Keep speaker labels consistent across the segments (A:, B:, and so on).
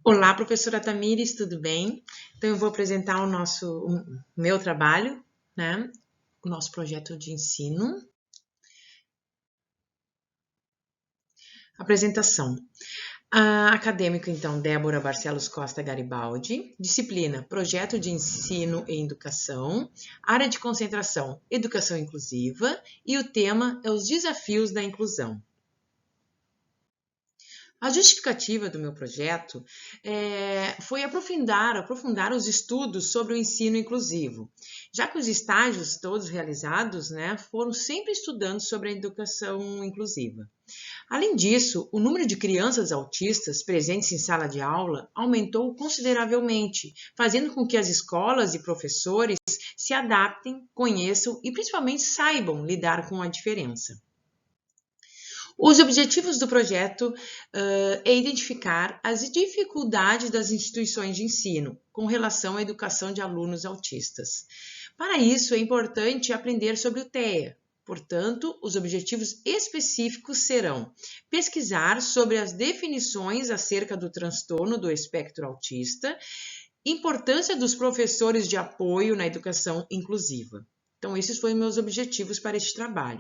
A: Olá, professora Tamires, tudo bem? Então, eu vou apresentar o meu trabalho, né? O nosso projeto de ensino. Apresentação. A acadêmica, então, Débora Barcelos Costa Garibaldi. Disciplina, Projeto de Ensino e Educação. Área de concentração, Educação Inclusiva. E o tema é os desafios da inclusão. A justificativa do meu projeto foi aprofundar os estudos sobre o ensino inclusivo, já que os estágios todos realizados, foram sempre estudando sobre a educação inclusiva. Além disso, o número de crianças autistas presentes em sala de aula aumentou consideravelmente, fazendo com que as escolas e professores se adaptem, conheçam e principalmente saibam lidar com a diferença. Os objetivos do projeto é identificar as dificuldades das instituições de ensino com relação à educação de alunos autistas. Para isso, é importante aprender sobre o TEA. Portanto, os objetivos específicos serão pesquisar sobre as definições acerca do transtorno do espectro autista, importância dos professores de apoio na educação inclusiva. Então, esses foram meus objetivos para este trabalho.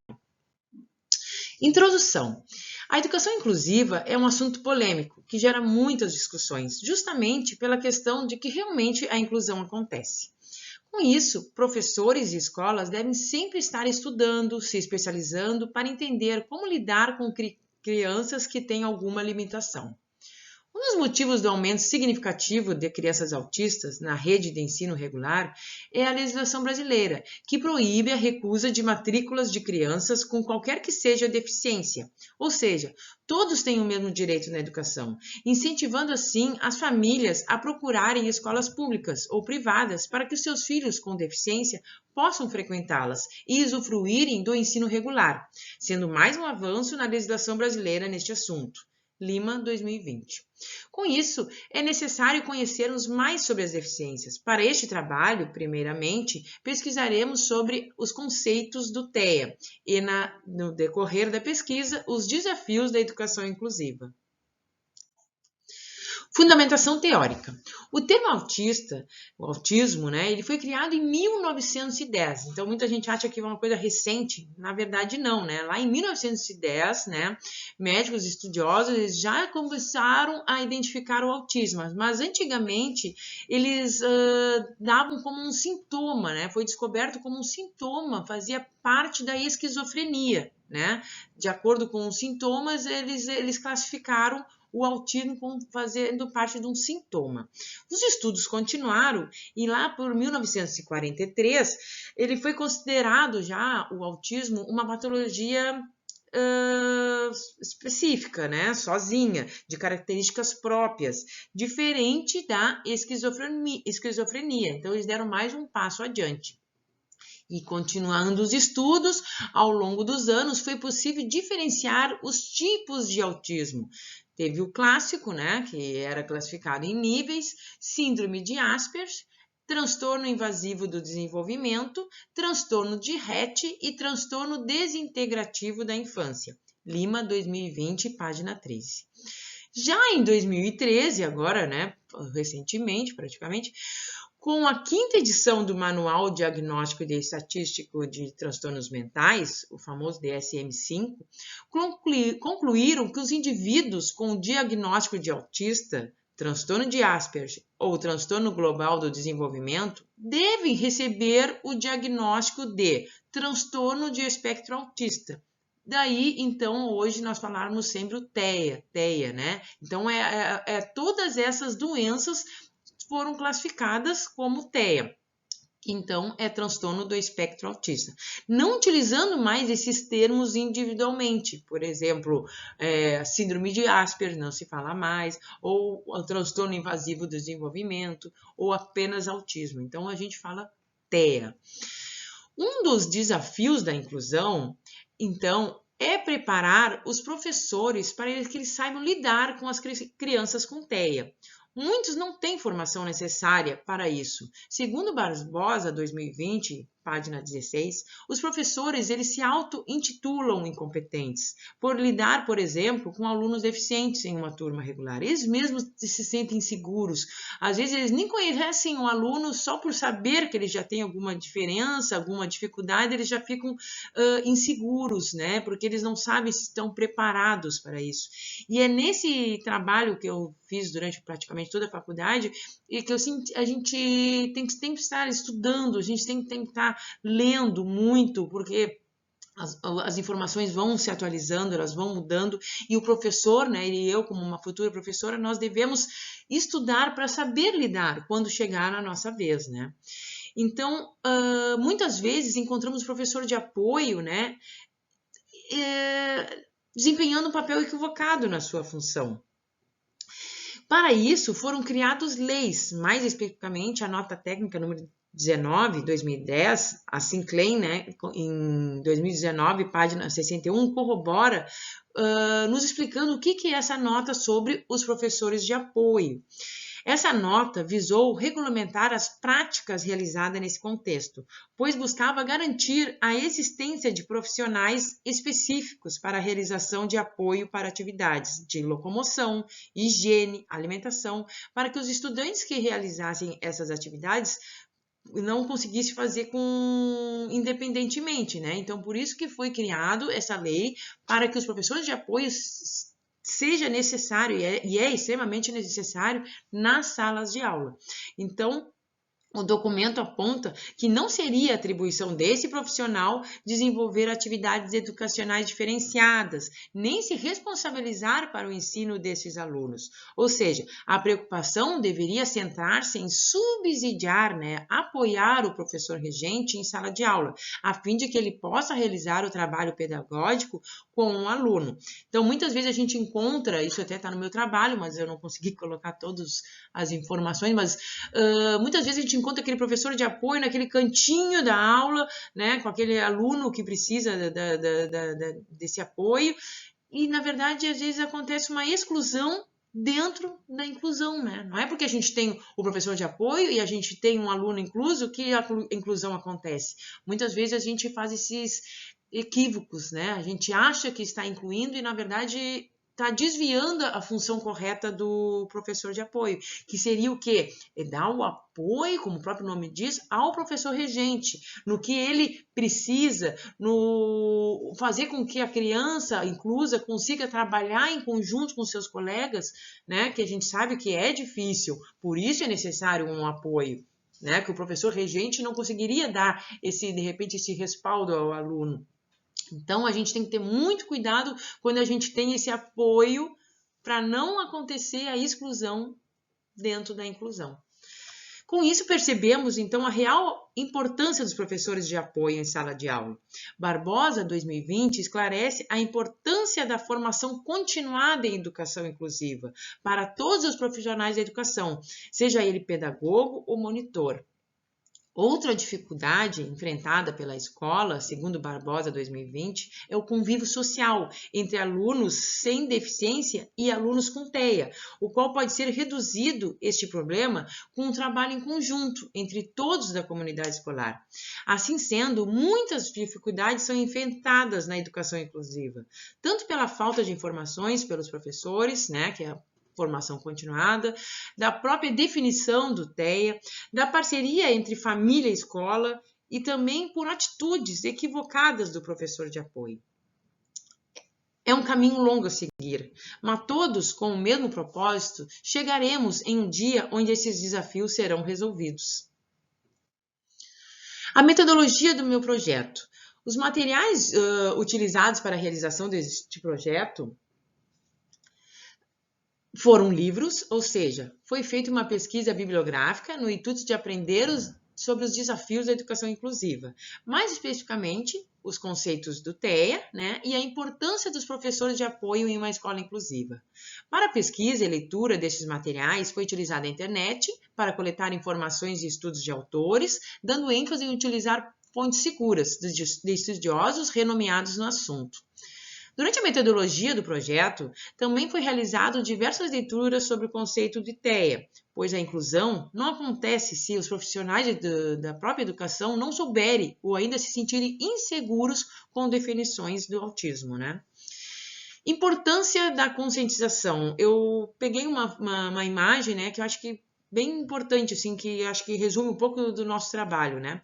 A: Introdução. A educação inclusiva é um assunto polêmico que gera muitas discussões, justamente pela questão de que realmente a inclusão acontece. Com isso, professores e escolas devem sempre estar estudando, se especializando para entender como lidar com crianças que têm alguma limitação. Um dos motivos do aumento significativo de crianças autistas na rede de ensino regular é a legislação brasileira, que proíbe a recusa de matrículas de crianças com qualquer que seja a deficiência. Ou seja, todos têm o mesmo direito na educação, incentivando assim as famílias a procurarem escolas públicas ou privadas para que os seus filhos com deficiência possam frequentá-las e usufruírem do ensino regular, sendo mais um avanço na legislação brasileira neste assunto. Lima, 2020. Com isso, é necessário conhecermos mais sobre as deficiências. Para este trabalho, primeiramente, pesquisaremos sobre os conceitos do TEA e, no decorrer da pesquisa, os desafios da educação inclusiva. Fundamentação teórica. O termo o autismo, ele foi criado em 1910. Então, muita gente acha que é uma coisa recente. Na verdade, não, Lá em 1910, médicos estudiosos já começaram a identificar o autismo. Mas, antigamente, eles davam como um sintoma, Foi descoberto como um sintoma, fazia parte da esquizofrenia, De acordo com os sintomas, eles classificaram o autismo como fazendo parte de um sintoma. Os estudos continuaram e lá por 1943 ele foi considerado já o autismo uma patologia específica, sozinha, de características próprias, diferente da esquizofrenia. Então eles deram mais um passo adiante. E continuando os estudos, ao longo dos anos foi possível diferenciar os tipos de autismo. Teve o clássico, que era classificado em níveis, síndrome de Asperger, transtorno invasivo do desenvolvimento, transtorno de Rett e transtorno desintegrativo da infância. Lima, 2020, página 13. Já em 2013, agora, recentemente, praticamente, com a 5ª edição do Manual Diagnóstico e Estatístico de Transtornos Mentais, o famoso DSM-5, concluíram que os indivíduos com o diagnóstico de autista, transtorno de Asperger ou transtorno global do desenvolvimento devem receber o diagnóstico de transtorno de espectro autista. Daí, então, hoje nós falarmos sempre o TEA, Então, todas essas doenças foram classificadas como TEA. Então, é transtorno do espectro autista. Não utilizando mais esses termos individualmente. Por exemplo, síndrome de Asperger, não se fala mais, ou o transtorno invasivo do desenvolvimento, ou apenas autismo. Então, a gente fala TEA. Um dos desafios da inclusão, então, é preparar os professores para que eles saibam lidar com as crianças com TEA. Muitos não têm formação necessária para isso. Segundo Barbosa, 2020, página 16, os professores eles se auto-intitulam incompetentes por lidar, por exemplo, com alunos deficientes em uma turma regular. Eles mesmos se sentem inseguros. Às vezes eles nem conhecem um aluno, só por saber que ele já tem alguma diferença, alguma dificuldade, eles já ficam inseguros, né? Porque eles não sabem se estão preparados para isso. E é nesse trabalho que eu fiz durante praticamente toda a faculdade e que a gente tem que estar estudando, a gente tem que estar lendo muito, porque as informações vão se atualizando, elas vão mudando, e o professor, né, e eu como uma futura professora, nós devemos estudar para saber lidar quando chegar a nossa vez, né? Então, muitas vezes encontramos professor de apoio, né, desempenhando um papel equivocado na sua função. Para isso, foram criadas leis, mais especificamente a nota técnica número 19, 2010, a Sinclair, né, em 2019, página 61, corrobora, nos explicando o que é essa nota sobre os professores de apoio. Essa nota visou regulamentar as práticas realizadas nesse contexto, pois buscava garantir a existência de profissionais específicos para a realização de apoio para atividades de locomoção, higiene, alimentação, para que os estudantes que realizassem essas atividades não conseguissem fazer independentemente, né? Então, por isso que foi criado essa lei para que os professores de apoio seja necessário e é extremamente necessário nas salas de aula. Então, o documento aponta que não seria atribuição desse profissional desenvolver atividades educacionais diferenciadas, nem se responsabilizar para o ensino desses alunos. Ou seja, a preocupação deveria centrar-se em subsidiar, né, apoiar o professor regente em sala de aula, a fim de que ele possa realizar o trabalho pedagógico com o aluno. Então, muitas vezes a gente encontra, isso até está no meu trabalho, mas eu não consegui colocar todas as informações, mas muitas vezes a gente encontra aquele professor de apoio naquele cantinho da aula, né, com aquele aluno que precisa desse apoio, e na verdade às vezes acontece uma exclusão dentro da inclusão, né? Não é porque a gente tem o professor de apoio e a gente tem um aluno incluso que a inclusão acontece. Muitas vezes a gente faz esses equívocos, né? A gente acha que está incluindo e na verdade está desviando a função correta do professor de apoio, que seria o quê? É dar o apoio, como o próprio nome diz, ao professor regente, no que ele precisa, no fazer com que a criança inclusa consiga trabalhar em conjunto com seus colegas, né? Que a gente sabe que é difícil, por isso é necessário um apoio, né? Que o professor regente não conseguiria dar de repente, esse respaldo ao aluno. Então, a gente tem que ter muito cuidado quando a gente tem esse apoio para não acontecer a exclusão dentro da inclusão. Com isso, percebemos, então, a real importância dos professores de apoio em sala de aula. Barbosa, 2020, esclarece a importância da formação continuada em educação inclusiva para todos os profissionais da educação, seja ele pedagogo ou monitor. Outra dificuldade enfrentada pela escola, segundo Barbosa 2020, é o convívio social entre alunos sem deficiência e alunos com TEA, o qual pode ser reduzido, este problema, com um trabalho em conjunto entre todos da comunidade escolar. Assim sendo, muitas dificuldades são enfrentadas na educação inclusiva, tanto pela falta de informações pelos professores, né, que é a formação continuada, da própria definição do TEA, da parceria entre família e escola e também por atitudes equivocadas do professor de apoio. É um caminho longo a seguir, mas todos com o mesmo propósito chegaremos em um dia onde esses desafios serão resolvidos. A metodologia do meu projeto. Os materiais utilizados para a realização deste projeto foram livros, ou seja, foi feita uma pesquisa bibliográfica no intuito de aprender sobre os desafios da educação inclusiva, mais especificamente os conceitos do TEA, né, e a importância dos professores de apoio em uma escola inclusiva. Para a pesquisa e leitura desses materiais, foi utilizada a internet para coletar informações e estudos de autores, dando ênfase em utilizar fontes seguras de estudiosos renomeados no assunto. Durante a metodologia do projeto, também foi realizado diversas leituras sobre o conceito de TEA, pois a inclusão não acontece se os profissionais da própria educação não souberem ou ainda se sentirem inseguros com definições do autismo, né? Importância da conscientização. Eu peguei uma imagem, né, que eu acho que bem importante, assim, que eu acho que resume um pouco do nosso trabalho, né?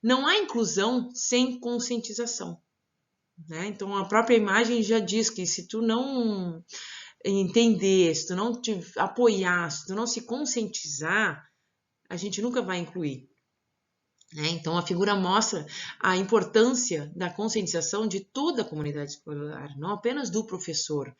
A: Não há inclusão sem conscientização. Né? Então, a própria imagem já diz que se tu não entender, se tu não te apoiar, se tu não se conscientizar, a gente nunca vai incluir. Né? Então, a figura mostra a importância da conscientização de toda a comunidade escolar, não apenas do professor,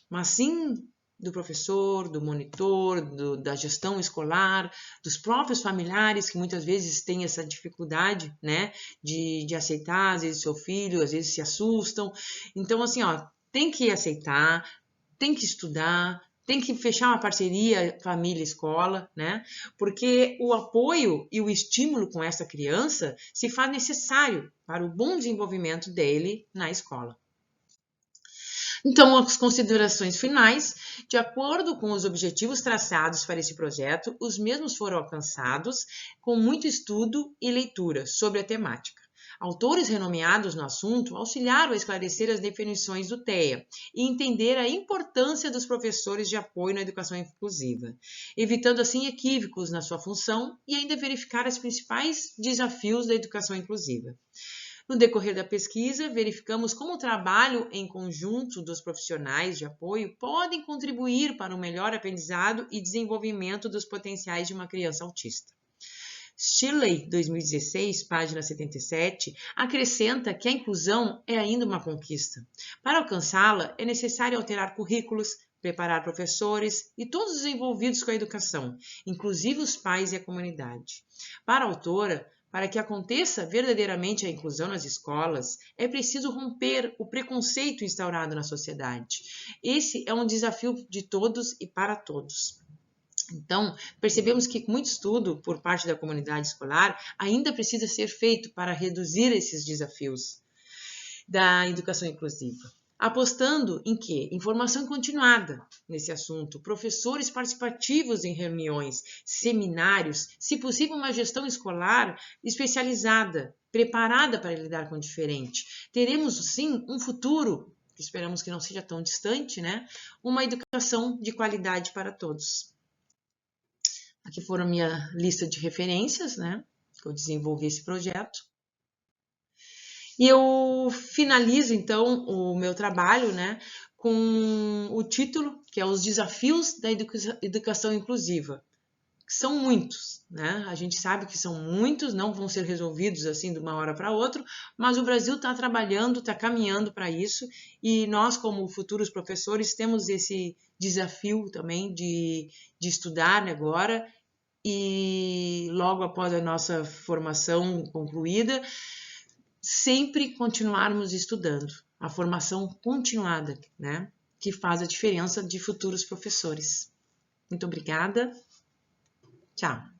A: mas sim do professor, do monitor, da gestão escolar, dos próprios familiares que muitas vezes têm essa dificuldade, né, de aceitar, às vezes, seu filho, às vezes se assustam. Então, assim, ó, tem que aceitar, tem que estudar, tem que fechar uma parceria família-escola, né, porque o apoio e o estímulo com essa criança se faz necessário para o bom desenvolvimento dele na escola. Então, as considerações finais, de acordo com os objetivos traçados para esse projeto, os mesmos foram alcançados com muito estudo e leitura sobre a temática. Autores renomeados no assunto auxiliaram a esclarecer as definições do TEA e entender a importância dos professores de apoio na educação inclusiva, evitando assim equívocos na sua função e ainda verificar os principais desafios da educação inclusiva. No decorrer da pesquisa, verificamos como o trabalho em conjunto dos profissionais de apoio podem contribuir para o melhor aprendizado e desenvolvimento dos potenciais de uma criança autista. Shirley, 2016, página 77, acrescenta que a inclusão é ainda uma conquista. Para alcançá-la, é necessário alterar currículos, preparar professores e todos os envolvidos com a educação, inclusive os pais e a comunidade. Para a autora, para que aconteça verdadeiramente a inclusão nas escolas, é preciso romper o preconceito instaurado na sociedade. Esse é um desafio de todos e para todos. Então, percebemos que muito estudo por parte da comunidade escolar ainda precisa ser feito para reduzir esses desafios da educação inclusiva. Apostando em quê? Informação continuada nesse assunto, professores participativos em reuniões, seminários, se possível uma gestão escolar especializada, preparada para lidar com o diferente. Teremos, sim, um futuro, que esperamos que não seja tão distante, né? Uma educação de qualidade para todos. Aqui foram a minha lista de referências, né? Que eu desenvolvi esse projeto. E eu finalizo, então, o meu trabalho, né, com o título, que é Os Desafios da Educação Inclusiva. São muitos, né? A gente sabe que são muitos, não vão ser resolvidos assim de uma hora para outra, mas o Brasil está trabalhando, está caminhando para isso, e nós, como futuros professores, temos esse desafio também de estudar agora e logo após a nossa formação concluída, sempre continuarmos estudando, a formação continuada, né? Que faz a diferença de futuros professores. Muito obrigada. Tchau.